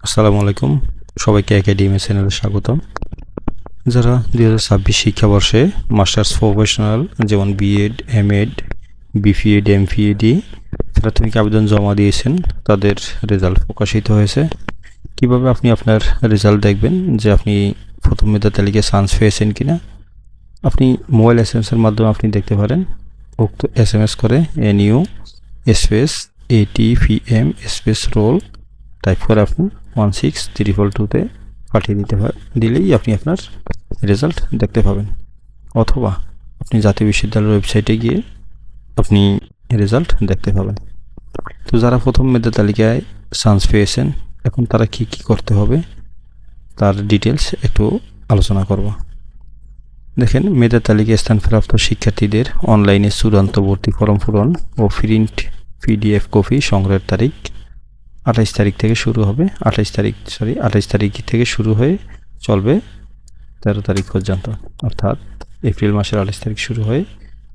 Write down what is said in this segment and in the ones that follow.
আসসালামু আলাইকুম, সবাইকে একাডেমি চ্যানেলে স্বাগতম। যারা 2026 শিক্ষাবর্ষে মাস্টার্স প্রফেশনাল যেমন বিএড, এমএড, বিপিএড, এমপিএডি প্রাথমিক আবেদন জমা দিয়েছেন, তাদের রেজাল্ট প্রকাশিত হয়েছে। কিভাবে আপনি আপনার রেজাল্ট দেখবেন যে আপনি প্রথম মেধা তালিকায় চান্স পেয়েছেন কিনা, আপনি মোবাইল এসএমএসের মাধ্যমে আপনি দেখতে পারেন। উক্ত এসএমএস করে NU space ATPM space role type করে আপনি 16322-তে পাঠিয়ে দিলেই আপনি আপনার রেজাল্ট দেখতে পাবেন। অথবা আপনি জাতীয় বিশ্ববিদ্যালয়ের ওয়েবসাইটে গিয়ে আপনি রেজাল্ট দেখতে পাবেন। তো যারা প্রথম মেধা তালিকায় চান্স পেয়েছেন, এখন তারা কি করতে হবে তার ডিটেলস একটু আলোচনা করব। দেখেন, মেধা তালিকায় স্থানপ্রাপ্ত শিক্ষার্থীদের অনলাইনে চূড়ান্ত ভর্তি ফর্ম পূরণ ও প্রিন্ট PDF কপি সংগ্রহের তারিখ 28 তারিখ থেকে শুরু হবে। 28 তারিখ থেকে শুরু হয়ে চলবে 13 তারিখ পর্যন্ত, অর্থাৎ এপ্রিল মাসের 28 তারিখ শুরু হয়ে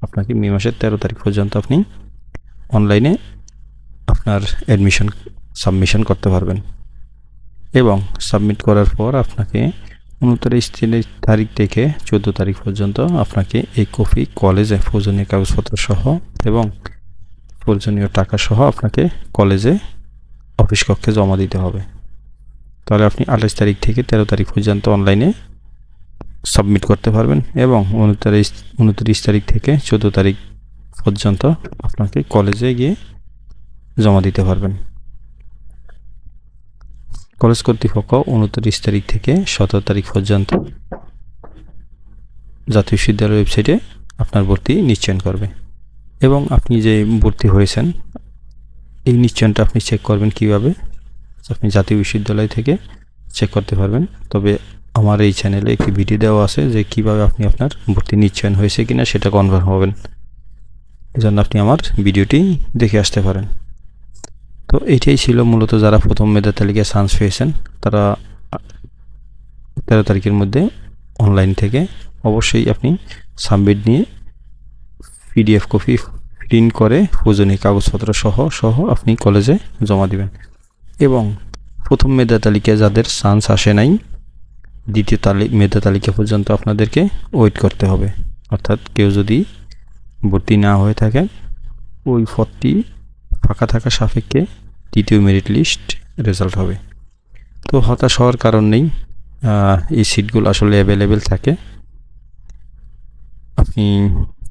আপনাকে মে মাসের 13 তারিখ পর্যন্ত আপনি অনলাইনে আপনার অ্যাডমিশন সাবমিশন করতে পারবেন। এবং সাবমিট করার পর আপনাকে 29 তারিখ থেকে 14 তারিখ পর্যন্ত আপনাকে এই কপি কলেজে প্রয়োজনীয় কাগজপত্র সহ এবং প্রয়োজনীয় টাকা সহ আপনাকে কলেজে অফিস কক্ষে জমা দিতে হবে। তাহলে আপনি 28 তারিখ থেকে 13 তারিখ পর্যন্ত অনলাইনে সাবমিট করতে পারবেন এবং 29 তারিখ থেকে 14 তারিখ পর্যন্ত আপনাকে কলেজে গিয়ে জমা দিতে পারবেন। কলেজ কর্তৃপক্ষ 29 তারিখ থেকে 17 তারিখ পর্যন্ত জাতীয় বিশ্ববিদ্যালয়ের ওয়েবসাইটে আপনার ভর্তি নিশ্চয়ন করবে। এবং আপনি যে ভর্তি হয়েছেন এই নিশ্চয়নটা আপনি চেক করবেন কিভাবে, আপনি জাতীয় বিশ্ববিদ্যালয় থেকে চেক করতে পারবেন। তবে আমার এই চ্যানেলে একটি ভিডিও দেওয়া আছে যে কিভাবে আপনি আপনার ভর্তি নিশ্চয়ন হয়েছে কিনা সেটা কনফার্ম হবেন। এজন্য আপনি আমার ভিডিওটি দেখে আসতে পারেন। তো এইটাই ছিল মূলত যারা প্রথম মেধা তালিকায় চান্স পেয়েছেন তারা 13 তারিখের মধ্যে অনলাইন থেকে অবশ্যই আপনি সাবমিট নিয়ে PDF কপি প্রিন্ট করে প্রয়োজনীয় কাগজপত্র সহ আপনি কলেজে জমা দিবেন। এবং প্রথম মেধা তালিকায় যাদের চান্স আসে নাই, দ্বিতীয় মেধা তালিকা পর্যন্ত আপনাদেরকে ওয়েট করতে হবে। অর্থাৎ কেউ যদি ভর্তি না হয়ে থাকে, ওই পদটি ফাঁকা থাকা সাপেক্ষে দ্বিতীয় মেরিট লিস্ট রেজাল্ট হবে। তো হতাশ হওয়ার কারণ নেই, এই সিটগুলো আসলে অ্যাভেলেবেল থাকে। আপনি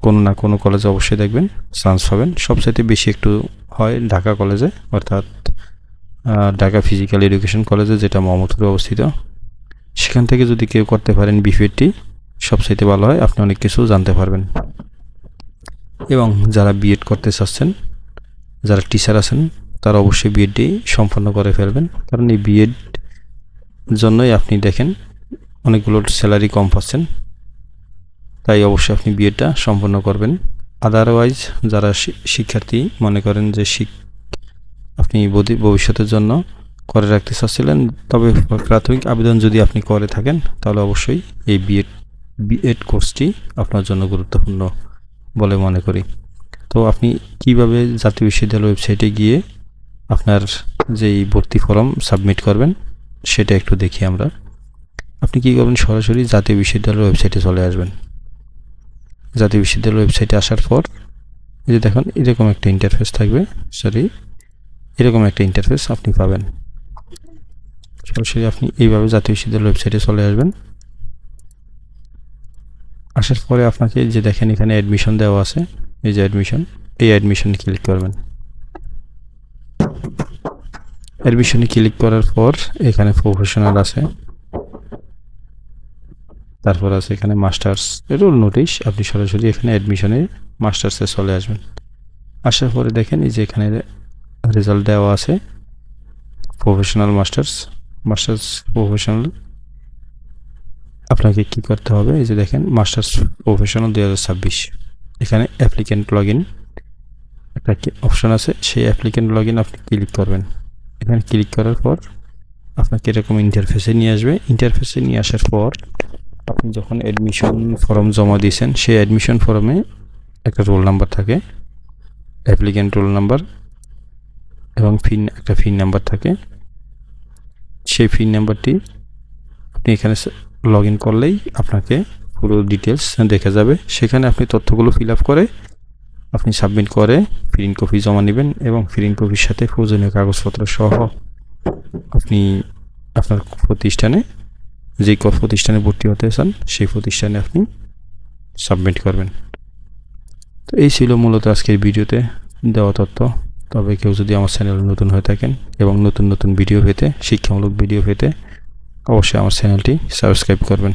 কোনো না কোনো কলেজে অবশ্যই দেখবেন চান্স পাবেন। সবচাইতে বেশি একটু হয় ঢাকা কলেজে, অর্থাৎ ঢাকা ফিজিক্যাল এডুকেশন কলেজে, যেটা মোহাম্মদপুরে অবস্থিত। সেখান থেকে যদি কেউ করতে পারেন বিপিএডটি সবচাইতে ভালো হয়, আপনি অনেক কিছু জানতে পারবেন। এবং যারা বিএড করতে চাচ্ছেন, যারা টিচার আছেন, তারা অবশ্যই বিএডটি সম্পন্ন করে ফেলবেন। কারণ এই বিএড জন্যই আপনি দেখেন অনেকগুলো স্যালারি কম পাচ্ছেন, তাই অবশ্যই আপনি বিএডটা সম্পন্ন করবেন। আদারওয়াইজ যারা শিক্ষার্থী মনে করেন যে আপনি ভবিষ্যতের জন্য করে রাখতে চাচ্ছিলেন, তবে প্রাথমিক আবেদন যদি আপনি করে থাকেন তাহলে অবশ্যই এই বিএড কোর্সটি আপনার জন্য গুরুত্বপূর্ণ বলে মনে করি। তো আপনি কিভাবে জাতীয় বিশ্ববিদ্যালয় ওয়েবসাইটে গিয়ে আপনার যেই ভর্তি ফর্ম সাবমিট করবেন সেটা একটু দেখি আমরা। আপনি কী করবেন, সরাসরি জাতীয় বিশ্ববিদ্যালয়ের ওয়েবসাইটে চলে আসবেন। জাতীয় বিশ্ববিদ্যালয়ের ওয়েবসাইটে আসার পর এই যে দেখুন এরকম একটা ইন্টারফেস থাকবে, এরকম একটা ইন্টারফেস আপনি পাবেন। সরাসরি আপনি এইভাবে জাতীয় বিশ্ববিদ্যালয়ের ওয়েবসাইটে চলে আসবেন। আসার পরে আপনাকে যে দেখেন এখানে অ্যাডমিশন দেওয়া আছে, এই যে অ্যাডমিশন, এই অ্যাডমিশনে ক্লিক করবেন। অ্যাডমিশনে ক্লিক করার পর এখানে প্রফেশনাল আছে, তারপর আছে এখানে মাস্টার্স রোল নোটিশ। আপনি সরাসরি এখানে অ্যাডমিশনে মাস্টার্সে চলে আসবেন। আসার পরে দেখেন এই যে এখানে রেজাল্ট দেওয়া আছে প্রফেশনাল মাস্টার্স প্রফেশনাল। আপনাকে কি করতে হবে, এই যে দেখেন মাস্টার্স প্রফেশনাল 2026, এখানে অ্যাপ্লিক্যান্ট লগ ইন একটা অপশন আছে, সেই অ্যাপ্লিক্যান্ট লগ ইন আপনি ক্লিক করবেন। এখানে ক্লিক করার পর আপনাকে এরকম ইন্টারফেসে নিয়ে আসবে। ইন্টারফেসে নিয়ে আসার পর আপনি যখন অ্যাডমিশন ফর্ম জমা দিয়েছেন, সেই অ্যাডমিশন ফর্মে একটা রোল নাম্বার থাকে, অ্যাপ্লিক্যান্ট রোল নাম্বার এবং একটা পিন নাম্বার থাকে। সেই পিন নাম্বারটি আপনি এখানে লগ ইন করলেই আপনাকে পুরো ডিটেলস দেখা যাবে। সেখানে আপনি তথ্যগুলো ফিল আপ করে আপনি সাবমিট করে প্রিন্ট কপি জমা নেবেন এবং প্রিন্ট কপির সাথে প্রয়োজনীয় কাগজপত্র সহ আপনি আপনার প্রতিষ্ঠানে যেই প্রতিষ্ঠানে ভর্তি হতে চান সেই প্রতিষ্ঠানে আপনি সাবমিট করবেন। তো এই ছিল মূলত আজকের ভিডিওতে দেওয়া তথ্য। তবে কেউ যদি আমার চ্যানেলে নতুন হয়ে থাকেন এবং নতুন নতুন ভিডিও পেতে, শিক্ষামূলক ভিডিও পেতে অবশ্যই আমার চ্যানেলটি সাবস্ক্রাইব করবেন।